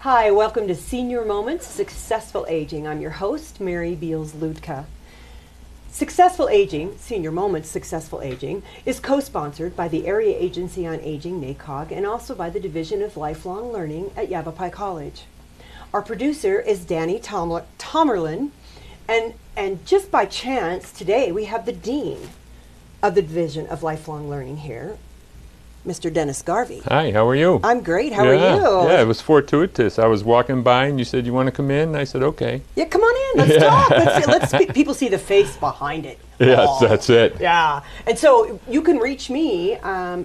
Hi, welcome to Senior Moments, Successful Aging. I'm your host, Mary Beals-Luedtka. Successful Aging, Senior Moments, Successful Aging, is co-sponsored by the Area Agency on Aging, NACOG, and also by the Division of Lifelong Learning at Yavapai College. Our producer is Danny Tomerlin, and just by chance, today we have the Dean of the Division of Lifelong Learning here, Mr. Dennis Garvey. Hi, how are you? I'm great. How are you? Yeah, it was fortuitous. I was walking by and you said, you want to come in? And I said, okay. Yeah, come on in. Let's talk. Let's speak. People see the face behind it. Yes, that's it. Yeah. And so you can reach me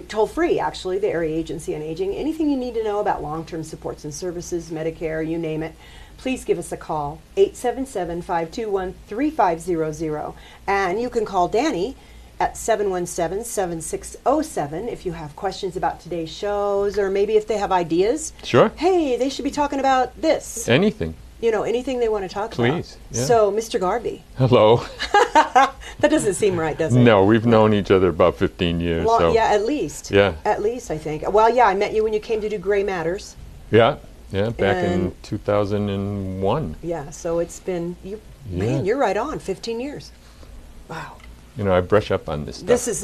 toll free, actually, the Area Agency on Aging. Anything you need to know about long-term supports and services, Medicare, you name it, please give us a call, 877-521-3500. And you can call Danny at 717-7607 if you have questions about today's shows, or maybe if they have ideas. Sure. Hey, they should be talking about this. Anything. You know, anything they want to talk about. Please. Yeah. So, Mr. Garvey. Hello. That doesn't seem right, does it? No, we've known each other about 15 years. Well, so. yeah, at least. Yeah. At least, I think. Well, yeah, I met you when you came to do Gray Matters. Yeah, back in 2001. Yeah, so it's been, Yeah. you're right on, 15 years. Wow. You know, I brush up on this stuff. This is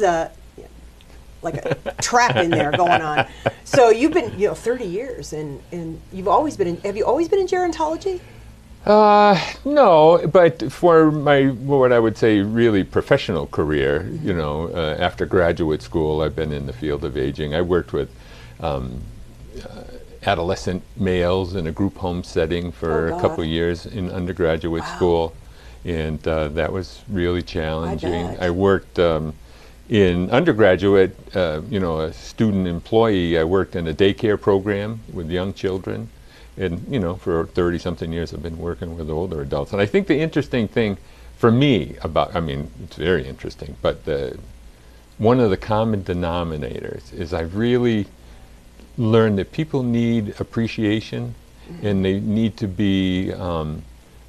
like a trap in there going on. So you've been, 30 years, and you've always been have you always been in gerontology? No, but for my, what I would say, really professional career, after graduate school, I've been in the field of aging. I worked with adolescent males in a group home setting for a couple of years in undergraduate school. And that was really challenging. I worked in undergraduate, a student employee. I worked in a daycare program with young children. And, for 30-something years, I've been working with older adults. And I think the interesting thing for me it's very interesting, but one of the common denominators is I've really learned that people need appreciation, and they need to be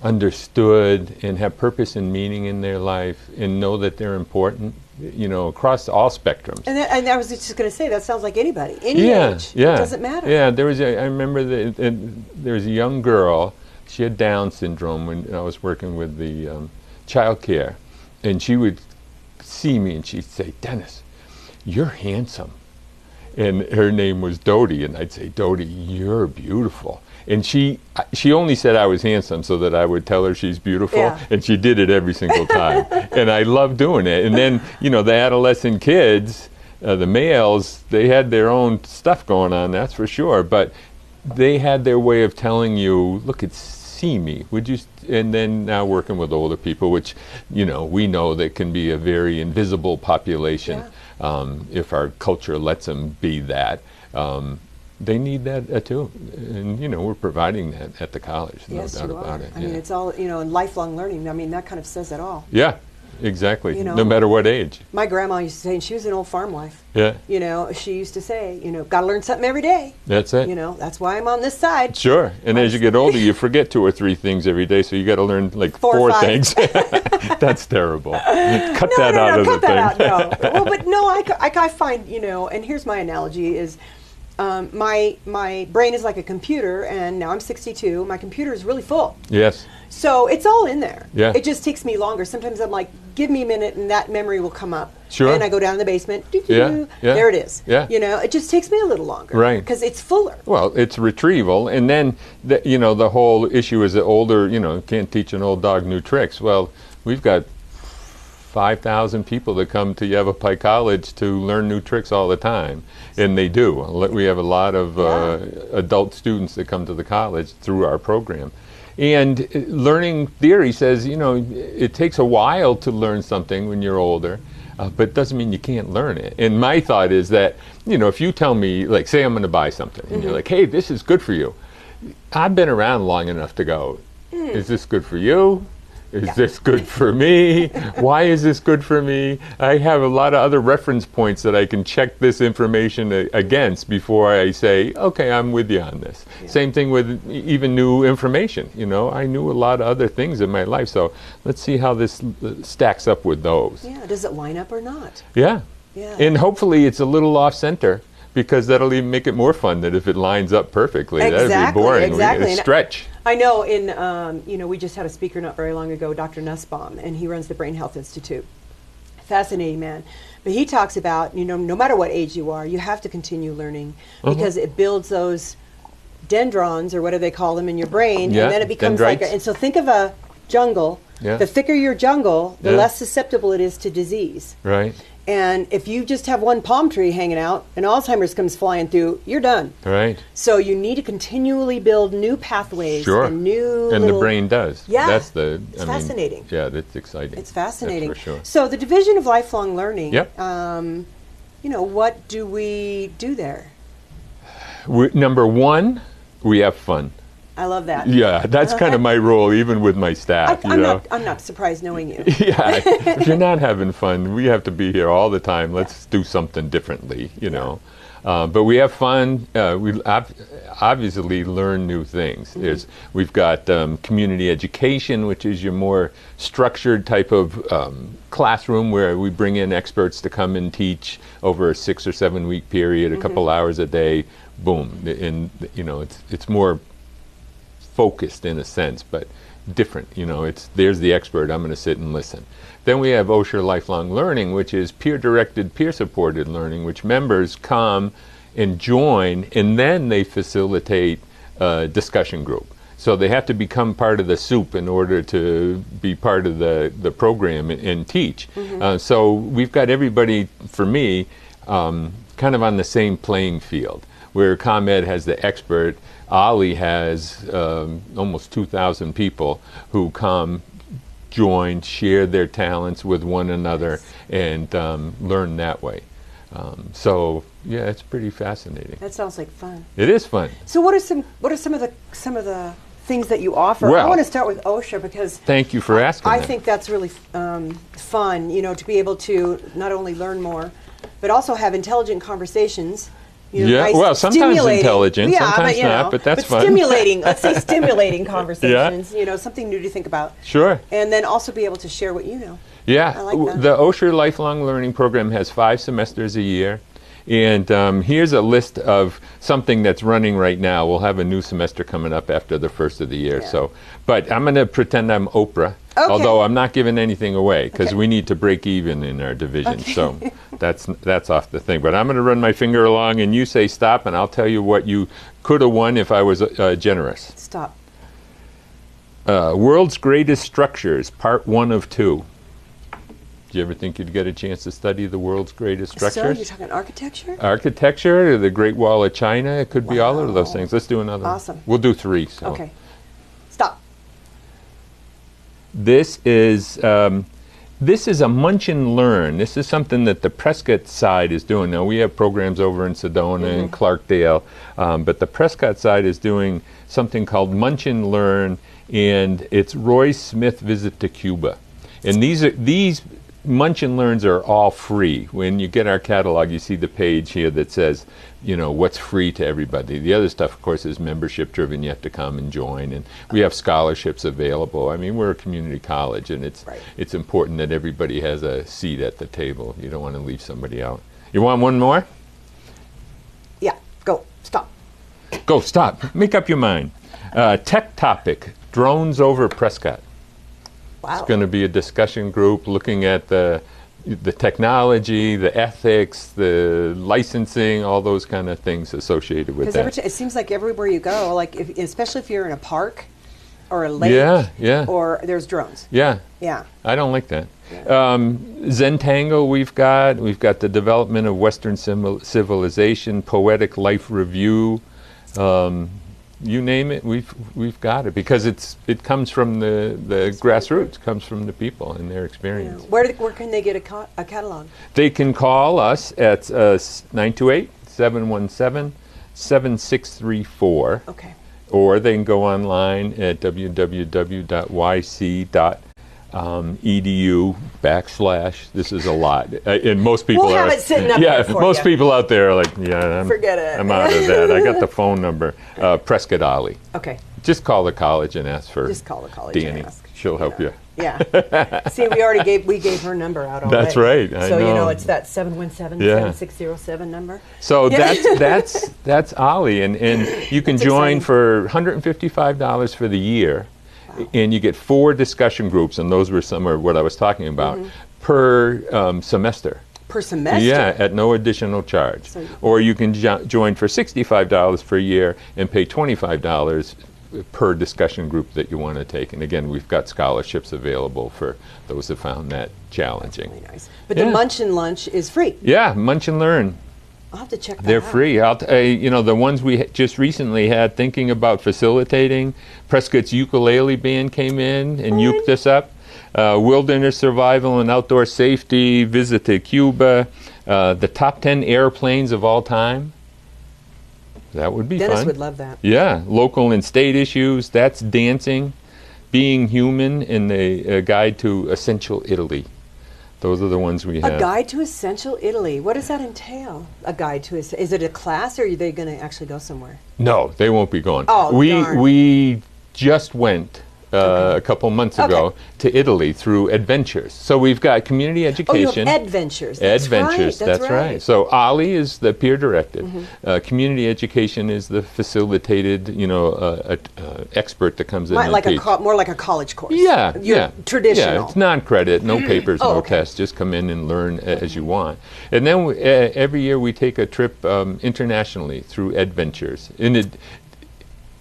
understood and have purpose and meaning in their life, and know that they're important, across all spectrums. And I was just going to say, that sounds like anybody, any age. Yeah. It doesn't matter. Yeah, I remember there was a young girl. She had Down syndrome when I was working with the child care, and she would see me and she'd say, "Dennis, you're handsome." And her name was Dodie, and I'd say, "Dodie, you're beautiful." And she only said I was handsome so that I would tell her she's beautiful, and she did it every single time. And I loved doing it. And then, the adolescent kids, the males, they had their own stuff going on, that's for sure. But they had their way of telling you, "Look, see me, would you?" And then now working with older people, which, we know that can be a very invisible population, if our culture lets them be that. They need that too, and we're providing that at the college, no doubt about it. I mean, it's all in lifelong learning. I mean, that kind of says it all. Yeah, exactly. No matter what age. My grandma used to say, and she was an old farm wife. Yeah. She used to say, got to learn something every day. That's it. That's why I'm on this side. Sure. And as you get older, you forget 2 or 3 things every day, so you got to learn like 4 things. That's terrible. Cut that out of the thing. No. Well, but no, I find and here's my analogy is. My brain is like a computer, and now I'm 62. My computer is really full. Yes. So it's all in there. Yeah. It just takes me longer. Sometimes I'm like, give me a minute, and that memory will come up. Sure. And I go down in the basement. Yeah. There it is. Yeah. It just takes me a little longer. Right. Because it's fuller. Well, it's retrieval, and then the whole issue is that older, can't teach an old dog new tricks. Well, we've got 5,000 people that come to Yavapai College to learn new tricks all the time, and they do. We have a lot of adult students that come to the college through our program. And learning theory says, it takes a while to learn something when you're older, but it doesn't mean you can't learn it. And my thought is that, if you tell me, like, say I'm going to buy something, and you're like, "Hey, this is good for you." I've been around long enough to go, "Is this good for you? Is this good for me? Why is this good for me?" I have a lot of other reference points that I can check this information against before I say, "Okay, I'm with you on this." Yeah. Same thing with even new information. I knew a lot of other things in my life, so let's see how this stacks up with those. Yeah, does it line up or not? Yeah. And hopefully it's a little off center, because that'll even make it more fun than if it lines up perfectly. Exactly, that'd be boring. exactly. We stretch. I know we just had a speaker not very long ago, Dr. Nussbaum, and he runs the Brain Health Institute. Fascinating man. But he talks about, no matter what age you are, you have to continue learning because it builds those dendrons, or what do they call them, in your brain, and then it becomes dendrites. and so think of a jungle. Yeah. The thicker your jungle, the less susceptible it is to disease. Right. And if you just have one palm tree hanging out and Alzheimer's comes flying through, you're done. Right. So you need to continually build new pathways. Sure. And new and the brain does. Yeah. That's it's fascinating. Yeah, that's exciting. It's fascinating. That's for sure. So the Division of Lifelong Learning, Yep. What do we do there? Number one, we have fun. I love that. Yeah, that's kind of my role, even with my staff. I'm not surprised knowing you. Yeah, if you're not having fun, we have to be here all the time. Let's do something differently, But we have fun. We obviously learn new things. We've got community education, which is your more structured type of classroom where we bring in experts to come and teach over a 6 or 7 week period, a couple hours a day. Boom, and it's more focused in a sense, but different. There's the expert. I'm going to sit and listen. Then we have Osher Lifelong Learning, which is peer-directed, peer-supported learning, which members come and join, and then they facilitate a discussion group. So they have to become part of the soup in order to be part of the program and teach. So we've got everybody, for me, kind of on the same playing field, where ComEd has the expert. Ollie has almost 2,000 people who come, join, share their talents with one another, and learn that way. So yeah, it's pretty fascinating. That sounds like fun. It is fun. So what are some of the things that you offer? Well, I want to start with Osher because thank you for asking. I think that's really fun. To be able to not only learn more, but also have intelligent conversations. Well, sometimes intelligent, sometimes not, but that's fun. Stimulating, let's say stimulating conversations, something new to think about. Sure. And then also be able to share what you know. Yeah, I like that. The Osher Lifelong Learning Program has 5 semesters a year. And here's a list of something that's running right now. We'll have a new semester coming up after the first of the year. Yeah. But I'm going to pretend I'm Oprah, although I'm not giving anything away because we need to break even in our division. Okay. So that's off the thing. But I'm going to run my finger along, and you say stop, and I'll tell you what you could have won if I was generous. Stop. World's Greatest Structures, Part 1 of 2. Do you ever think you'd get a chance to study the world's greatest structures? So you're talking architecture? Architecture, the Great Wall of China. It could be all of those things. Let's do another. Awesome. We'll do 3. So. Okay. Stop. This is a Munchkin Learn. This is something that the Prescott side is doing. Now, we have programs over in Sedona and Clarkdale, but the Prescott side is doing something called Munchkin Learn, and it's Roy Smith Visit to Cuba. And these Munchkin Learns are all free. When you get our catalog, you see the page here that says, what's free to everybody. The other stuff, of course, is membership driven. You have to come and join. And we have scholarships available. I mean, we're a community college, and it's important that everybody has a seat at the table. You don't want to leave somebody out. You want one more? Yeah, go. Stop. Go, stop. Make up your mind. Tech topic, drones over Prescott. Wow. It's going to be a discussion group looking at the technology, the ethics, the licensing, all those kind of things associated with that. Because it seems like everywhere you go, especially if you're in a park or a lake, or there's drones. Yeah. I don't like that. Yeah. Zentangle we've got the development of Western civilization, poetic life review. You name it, we've got it because it comes from the grassroots, comes from the people and their experience. Yeah. Where can they get a catalog? They can call us at 928-717-7634. Okay. Or they can go online at www.yc.edu/ this is a lot. And most people we'll have it sitting up there for most you. people out there are like, forget it. I'm out of that. I got the phone number. Prescott Ollie. Okay. Just call the college and ask for Danny. She'll help you. Yeah. See, we gave her number out already. That's right. I so know. it's that 717-7607 number. So that's Ollie, and you can That's join exciting. for $155 for the year, and you get 4 discussion groups, and those were some of what I was talking about per semester. Per semester. Yeah, at no additional charge. So- Or you can join for $65 per year and pay $25 per discussion group that you want to take. And again, we've got scholarships available for those that found that challenging. Really nice. But the Munchkin Lunch is free. Yeah, Munchkin Learn. I'll have to check that They're out. free. The ones we just recently had thinking about facilitating, Prescott's ukulele band came in and uked us up. Wilderness survival and outdoor safety, visit to Cuba, the top 10 airplanes of all time. That would be Dennis fun. would love that. Yeah, local and state issues, that's dancing, being human, and a guide to essential Italy. Those are the ones we have. A guide to essential Italy. What does that entail? A guide to is it a class, or are they going to actually go somewhere? No, they won't be going. Oh, darn. We just went a couple months ago to Italy through Adventures. So we've got community education. Oh, you have Adventures. That's Adventures, right, that's right. So Ollie is the peer directed. Community education is the facilitated, expert that comes in and Like teach. more like a college course. Yeah, Traditional. Yeah, it's non-credit, no papers, no okay. tests. Just come in and learn as you want. And then every year we take a trip internationally through Adventures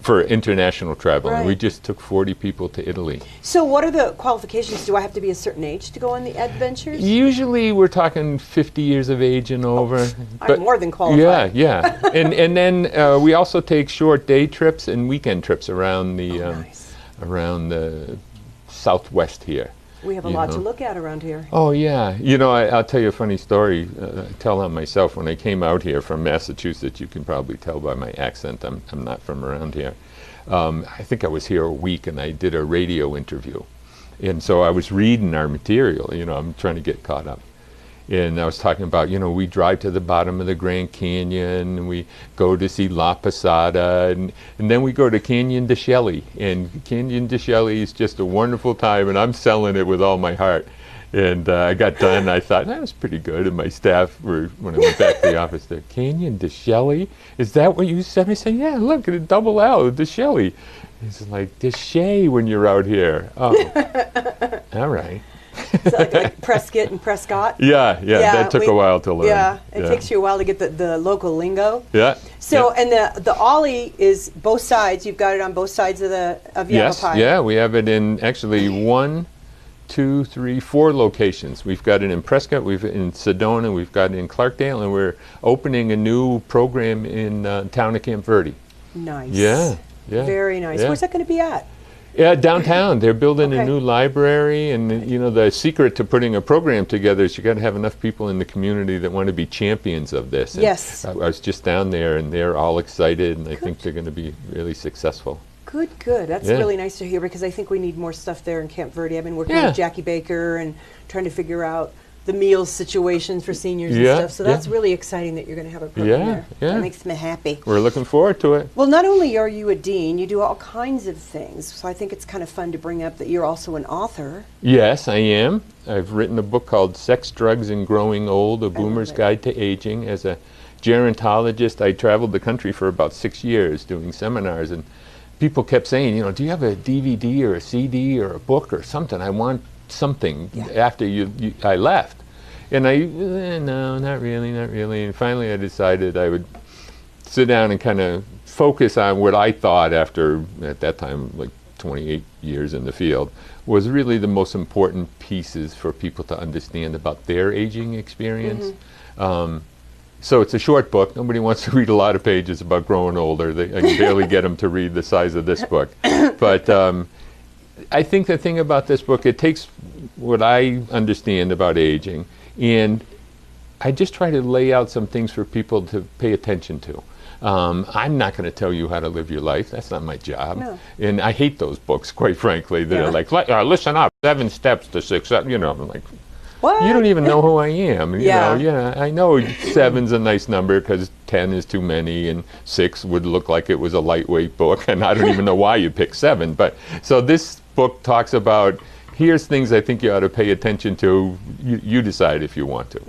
for international travel. And we Right. just took 40 people to Italy. So what are the qualifications? Do I have to be a certain age to go on the Adventures? Usually we're talking 50 years of age and over. I'm more than qualified. Yeah. and then we also take short day trips and weekend trips around the Nice. around the southwest here. We have a lot to look at around here. Oh yeah, I'll tell you a funny story. I tell on myself when I came out here from Massachusetts. You can probably tell by my accent. I'm not from around here. I think I was here a week and I did a radio interview, and so I was reading our material. I'm trying to get caught up. And I was talking about, we drive to the bottom of the Grand Canyon, and we go to see La Posada, and then we go to Canyon de Chelly. And Canyon de Chelly is just a wonderful time, and I'm selling it with all my heart. And I got done, and I thought, that was pretty good. And my staff were, when I went back to the office, they're, Canyon de Chelly? Is that what you said? I said, yeah, look, a double L, de Chelly. It's like, de Chez when you're out here. Oh, all right. So like Prescott and Prescott. Yeah, that took a while to learn. Yeah, it takes you a while to get the local lingo. Yeah. So, and the Ollie is both sides. You've got it on both sides of Yes, Yavapai. yeah, we have it in actually 1, 2, 3, 4 locations. We've got it in Prescott, we've in Sedona, we've got it in Clarkdale, and we're opening a new program in town of Camp Verde. Nice. Yeah. Very nice. Yeah. Where's that going to be at? Yeah, downtown. They're building a Okay. new library, and the secret to putting a program together is you got to have enough people in the community that want to be champions of this. And Yes. I was just down there, and they're all excited, and I think they're going to be really successful. Good. That's Yeah. really nice to hear because I think we need more stuff there in Camp Verde. I've been working Yeah. with Jackie Baker and trying to figure out the meals situations for seniors Yeah, and stuff. So that's yeah. really exciting that you're going to have a program Yeah, there. yeah. That makes me happy. We're looking forward to it. Well, not only are you a dean, you do all kinds of things. So I think it's kind of fun to bring up that you're also an author. Yes, I am. I've written a book called Sex, Drugs, and Growing Old, A Boomer's it. Guide to Aging. As a gerontologist, I traveled the country for about 6 years doing seminars, and people kept saying, do you have a DVD or a CD or a book or something? I want something after I left. And no, not really. And finally I decided I would sit down and kind of focus on what I thought after, at that time, like 28 years in the field, was really the most important pieces for people to understand about their aging experience. So it's a short book. Nobody wants to read a lot of pages about growing older. I can barely get them to read the size of this book. But I think the thing about this book, it takes what I understand about aging, and I just try to lay out some things for people to pay attention to. I'm not going to tell you how to live your life. That's not my job. No. And I hate those books, quite frankly, that are like, listen up, 7 steps to success. I'm like, What? you don't even know who I am. Yeah. I know 7's a nice number because 10 is too many, and 6 would look like it was a lightweight book, and I don't even know why you picked 7. But so this book talks about, here's things I think you ought to pay attention to. You decide if you want to.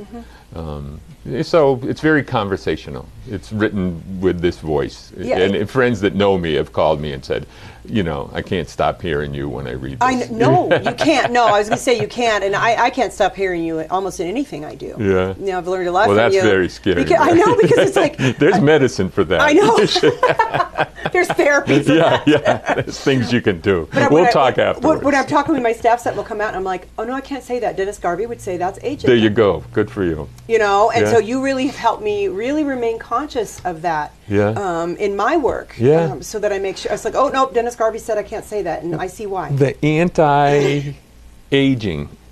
So it's very conversational. It's written with this voice. Yeah. And friends that know me have called me and said, I can't stop hearing you when I read this. No, you can't. No, I was going to say you can't. And I can't stop hearing you almost in anything I do. Yeah. I've learned a lot well, from you. Well, that's very scary. I know, because it's like... There's medicine for that. I know. There's therapy for that. Yeah. There's things you can do. We'll talk afterwards. When I'm talking with my staff, that will come out and I'm like, oh, no, I can't say that. Dennis Garvey would say that's aging. There you go. Good for you. And so you really have helped me really remain conscious of that in my work. Yeah. So that I make sure, it's like, oh, no, Dennis Garvey said I can't say that, and I see why. The anti-aging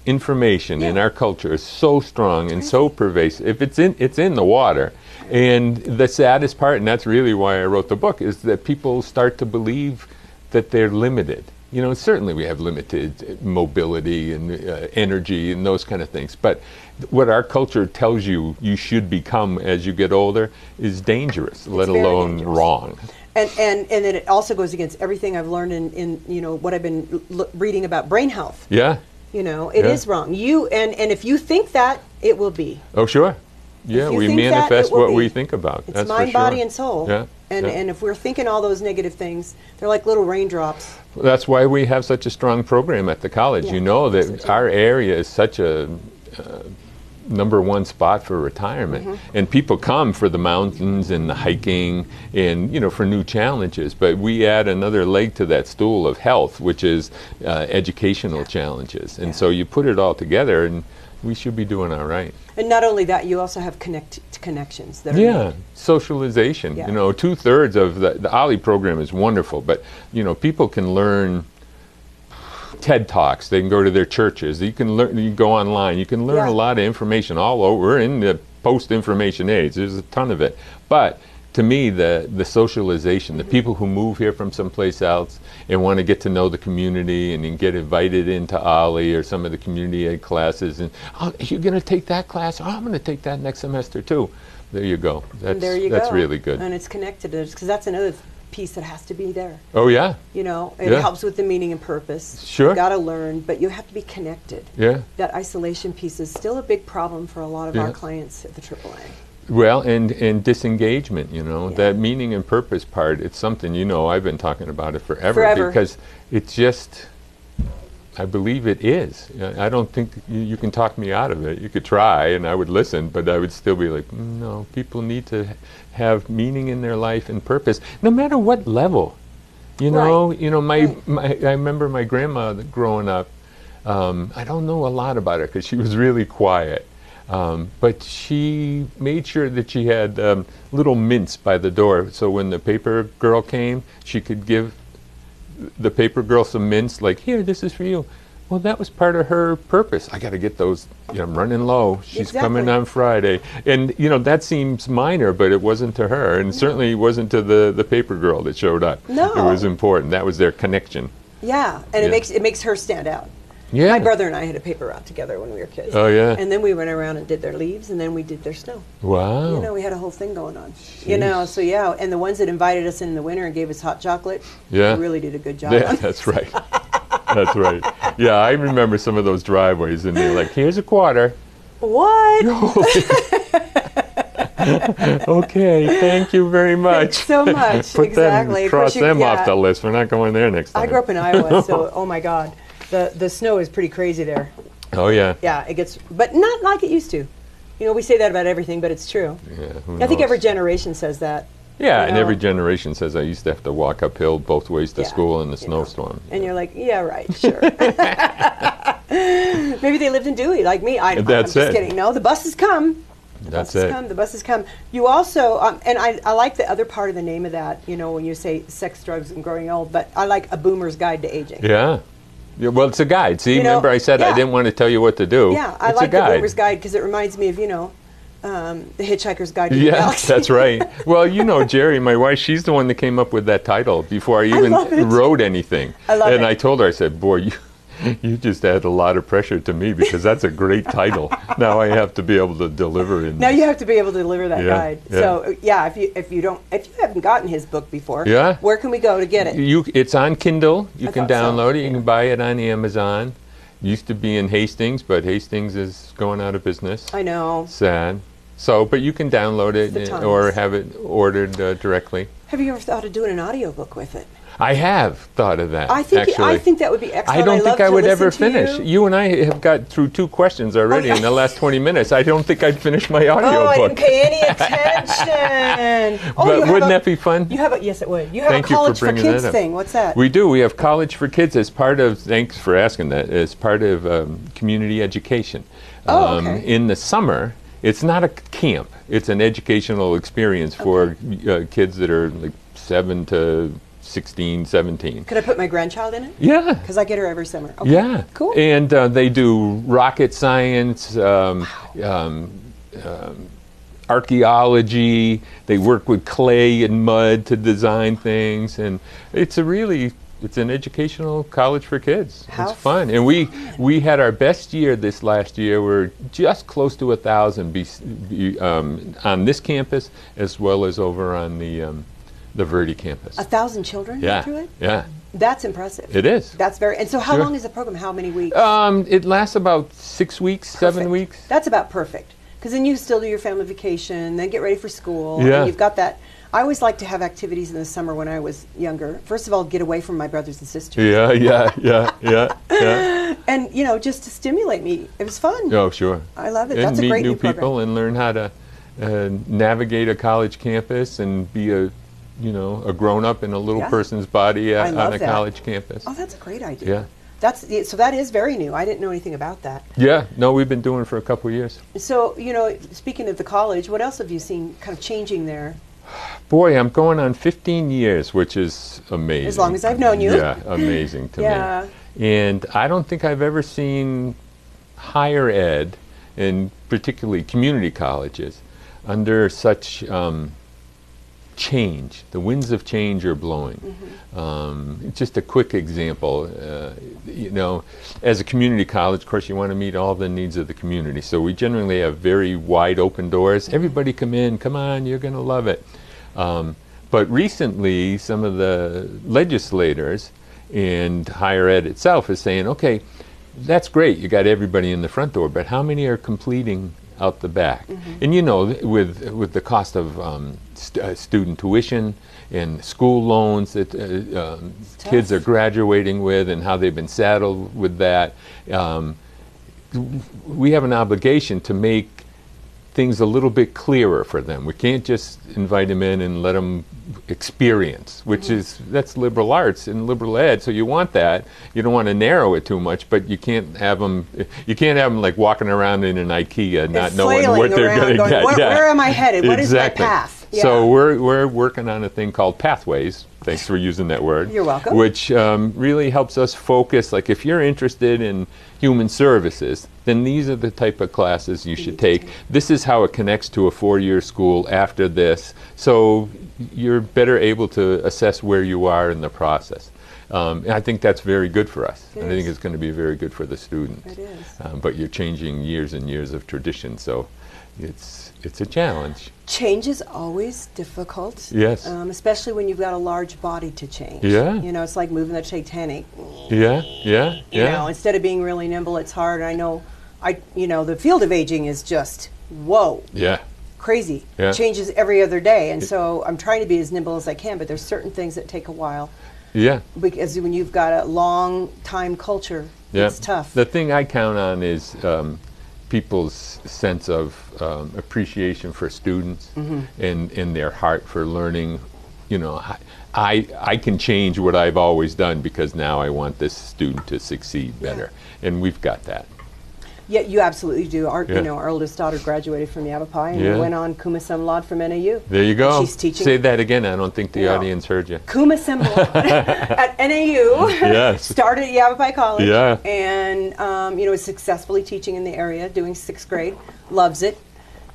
information in our culture is so strong and so pervasive. It's in the water. And the saddest part, and that's really why I wrote the book, is that people start to believe that they're limited. Certainly we have limited mobility and energy and those kind of things. But what our culture tells you should become as you get older is dangerous, let alone wrong. And then it also goes against everything I've learned in what I've been reading about brain health. Yeah. It is wrong. And if you think that, it will be. Oh, sure. Yeah, we manifest what we think about. It's that's mind, for sure. body, and soul. Yeah. And if we're thinking all those negative things, they're like little raindrops. Well, that's why we have such a strong program at the college. Yeah, That our area is such a number one spot for retirement. And people come for the mountains and the hiking and, for new challenges. But we add another leg to that stool of health, which is educational challenges. And so you put it all together and we should be doing all right. And not only that, you also have connections that are made. Socialization. 2/3 of the OLLI program is wonderful, but people can learn TED Talks. They can go to their churches. You can learn. You can go online. You can learn a lot of information all over. We're in the post-information age. There's a ton of it, but to me, the socialization, the people who move here from someplace else and want to get to know the community and get invited into OLLI or some of the community ed classes, and you're going to take that class? I'm going to take that next semester too. There you go. That's really good. And it's connected, because that's another piece that has to be there. Oh yeah. It helps with the meaning and purpose. Sure. You've got to learn, but you have to be connected. Yeah. That isolation piece is still a big problem for a lot of our clients at the AAA. Well, and disengagement, that meaning and purpose part, it's something, I've been talking about it forever. Because it's just, I believe it is. I don't think you can talk me out of it. You could try, and I would listen, but I would still be like, no, people need to have meaning in their life and purpose, no matter what level. I remember my grandma growing up. I don't know a lot about her because she was really quiet. But she made sure that she had little mints by the door, so when the paper girl came, she could give the paper girl some mints, like, here, this is for you. Well, that was part of her purpose. I got to get those. I'm running low. She's coming on Friday. And, that seems minor, but it wasn't to her, and certainly wasn't to the paper girl that showed up. No. It was important. That was their connection. Yeah, and it makes her stand out. Yeah. My brother and I had a paper route together when we were kids. Oh, yeah. And then we went around and did their leaves, and then we did their snow. Wow. We had a whole thing going on. Jeez. So and the ones that invited us in the winter and gave us hot chocolate, really did a good job. Yeah, that's right. That's right. Yeah, I remember some of those driveways, and they're like, here's a quarter. What? Okay, thank you very much. Thanks so much. Cross them off the list. We're not going there next time. I grew up in Iowa, so, oh my God. The snow is pretty crazy there. Oh, yeah. Yeah, it gets, but not like it used to. We say that about everything, but it's true. Yeah, I think every generation says that. Yeah, and every generation says I used to have to walk uphill both ways to school in the snowstorm. And you're like, yeah, right, sure. Maybe they lived in Dewey like me. I'm just kidding. No, the buses come. The buses come. You also, and I like the other part of the name of that, when you say sex, drugs, and growing old, but I like A Boomer's Guide to Aging. Yeah. Well, it's a guide. See, remember I said I didn't want to tell you what to do. Yeah, I like The Boomer's Guide because it reminds me of, The Hitchhiker's Guide to the Galaxy. That's right. Well, Jerry, my wife, she's the one that came up with that title before I even wrote anything. I love it. And I told her, I said, boy, you just add a lot of pressure to me because that's a great title. Now I have to be able to deliver it. Now you have to be able to deliver that guide. Yeah. So if you haven't gotten his book before, where can we go to get it? It's on Kindle. You can download it. You can buy it on Amazon. Used to be in Hastings, but Hastings is going out of business. I know. Sad. So, but you can download The it times. or have it ordered directly. Have you ever thought of doing an audiobook with it? I have thought of that. I think actually. that would be excellent. I don't think love I to would listen ever to finish. You and I have got through 2 questions already in the last 20 minutes. I don't think I'd finish my audiobook. Oh, I didn't pay any attention. Oh, But wouldn't that be fun? You have a, yes, it would. You have Thank a you for college for bringing kids that up. thing. What's that? We do. We have College for Kids as part of, thanks for asking that, as part of community education. Oh, okay. In the summer, it's not a camp. It's an educational experience for kids that are like 7 to 16, 17. Could I put my grandchild in it? Yeah. Because I get her every summer. Okay. Yeah. Cool. And they do rocket science, archaeology. They work with clay and mud to design things, and it's an educational college for kids. How it's fun. And we had our best year this last year. We're just close to 1,000 on this campus as well as over on the Verde campus. 1,000 children went through it? Yeah. That's impressive. It is. That's very. And so, how Sure. long is the program? How many weeks? It lasts about 6 weeks, 7 Perfect. weeks. That's about perfect. Because then you still do your family vacation, then get ready for school. Yeah. And you've got that. I always liked to have activities in the summer when I was younger. First of all, get away from my brothers and sisters. Yeah. And, just to stimulate me. It was fun. Oh, sure. I love it. And That's a meet great new new program. people and learn how to navigate a college campus and be a grown-up in a little Yeah. person's body I on love a that. college campus. Oh, that's a great idea. Yeah. So that is very new. I didn't know anything about that. Yeah. No, we've been doing it for a couple of years. So, speaking of the college, what else have you seen kind of changing there? Boy, I'm going on 15 years, which is amazing. As long as I've known you. Yeah, amazing to Yeah. me. And I don't think I've ever seen higher ed, and particularly community colleges, under such change. The winds of change are blowing. Just a quick example, as a community college, of course, you want to meet all the needs of the community. So we generally have very wide open doors. Everybody come in, come on, you're going to love it. But recently, some of the legislators and higher ed itself is saying, okay, that's great, you got everybody in the front door, but how many are completing out the back? And with the cost of student tuition and school loans that kids are graduating with and how they've been saddled with that, we have an obligation to make things a little bit clearer for them. We can't just invite them in and let them experience, which that's liberal arts and liberal ed. So you want that. You don't want to narrow it too much, but you can't have them. You can't have them like walking around in an IKEA, not knowing what they're going to get. Where am I headed? What is my path? Yeah. So we're working on a thing called Pathways. Thanks for using that word. You're welcome. Which really helps us focus. Like if you're interested in human services, then these are the type of classes you should take. This is how it connects to a 4-year school after this. So you're better able to assess where you are in the process. And I think that's very good for us. I think it's going to be very good for the students. It is. But you're changing years and years of tradition, so it's a challenge. Change is always difficult. Yes. Especially when you've got a large body to change. Yeah. It's like moving the Titanic. Yeah. Instead of being really nimble, it's hard. I know, the field of aging is just, whoa. Yeah. Crazy. Yeah. It changes every other day. And so I'm trying to be as nimble as I can, but there's certain things that take a while. Yeah. Because when you've got a long time culture, it's tough. The thing I count on is people's sense of appreciation for students and their heart for learning. I can change what I've always done because now I want this student to succeed better. And we've got that. Yeah, you absolutely do. Our oldest daughter graduated from Yavapai and went on cum laude from NAU. There you go. She's teaching. Say that again. I don't think the audience heard you. Cum laude at NAU. Yes. Started at Yavapai College. Yeah. And is successfully teaching in the area, doing 6th grade. Loves it.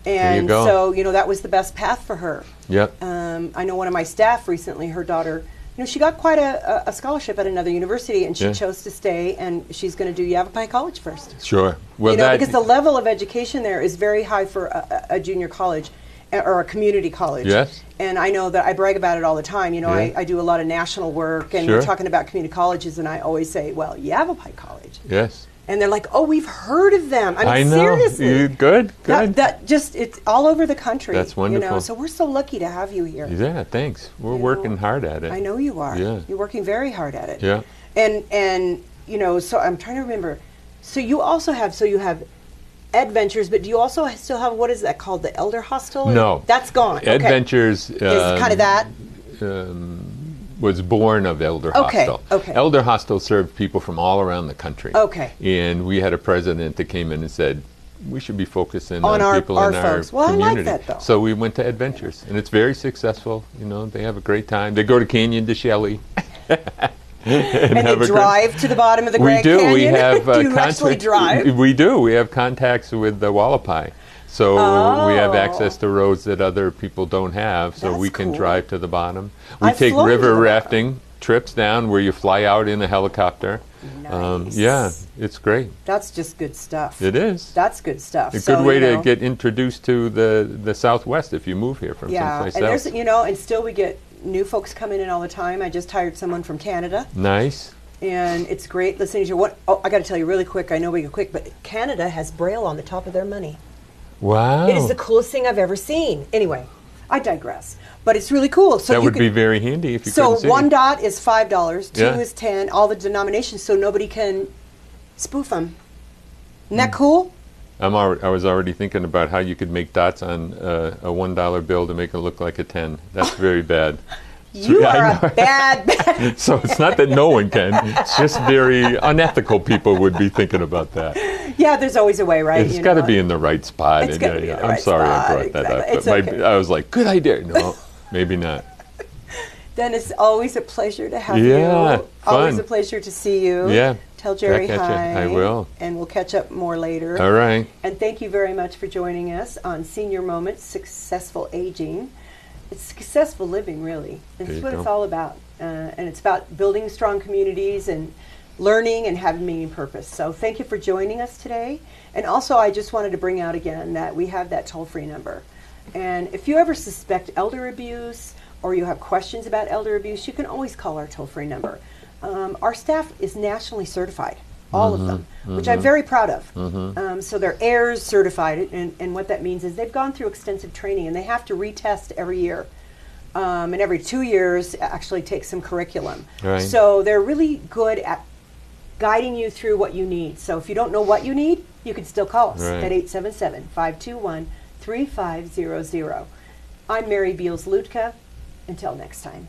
And go. so that was the best path for her. Yep. I know one of my staff recently, her daughter, she got quite a scholarship at another university, and she chose to stay, and she's going to do Yavapai College first. Sure. Well, because the level of education there is very high for a junior college or a community college. Yes. And I know that I brag about it all the time. I do a lot of national work, and we're talking about community colleges, and I always say, well, Yavapai College. Yes. And they're like, oh, we've heard of them. I mean, I know. seriously. Good. That just, it's all over the country. That's wonderful. You know, so we're so lucky to have you here. Yeah, thanks. We're working hard at it. I know you are. Yeah. You're working very hard at it. Yeah. And you know, so I'm trying to remember. So you also have, you have Adventures, but do you also still have, what is that called, the Elder Hostel? No. That's gone. Okay. Adventures is kind of that? Was born of Elder Hostel. Okay. Elder Hostel served people from all around the country. Okay. And we had a president that came in and said, we should be focusing on on people our in our folks. Well, community. I like that, though. So we went to Adventures, and it's very successful. You know, they have a great time. They go to Canyon de Shelley. and they drive to the bottom of the Grand Canyon? We have do you actually drive? We do. We have contacts with the Wallapai. So we have access to roads that other people don't have, so That's we can cool. drive to the bottom. We I've take flown to river the bottom. rafting trips down where you fly out in a helicopter. Nice. Yeah, it's great. That's just good stuff. It is. That's good stuff. A So, good way you know, to get introduced to the Southwest if you move here from yeah, someplace and else. there's, you know, and still we get new folks coming in all the time. I just hired someone from Canada. Nice. And it's great listening to what. Oh, I got to tell you really quick. I know we go quick, but Canada has Braille on the top of their money. Wow. It is the coolest thing I've ever seen. Anyway, I digress. But it's really cool. So that you would could, be very handy if you so couldn't see. one dot is $5, two Yeah. is 10, all the denominations, so nobody can spoof them. Isn't that cool? I was already thinking about how you could make dots on a $1 bill to make it look like a 10. That's very bad. You Yeah, I are know. a bad. So it's not that no one can. It's just very unethical people would be thinking about that. Yeah, there's always a way, right? It's You got to know? be in the right spot. It's and, gotta be in the I'm right sorry spot, I brought that exactly. up. It's But okay. I was like, good idea. No, maybe not. Then it's always a pleasure to have Yeah, you. Always fun. a pleasure to see you. Yeah. Tell Jerry Back at hi. you. I will. And we'll catch up more later. All right. And thank you very much for joining us on Senior Moments, Successful Aging. It's successful living, really. There It's you what go. it's all about. And it's about building strong communities and learning and having meaning and purpose. So thank you for joining us today. And also, I just wanted to bring out again that we have that toll-free number. And if you ever suspect elder abuse or you have questions about elder abuse, you can always call our toll-free number. Our staff is nationally certified, all of them, which I'm very proud of. So they're AIRS certified, and what that means is they've gone through extensive training, and they have to retest every year. And every 2 years actually take some curriculum. Right. So they're really good at guiding you through what you need. So if you don't know what you need, you can still call us Right. at 877-521-3500. I'm Mary Beals-Luedtka. Until next time.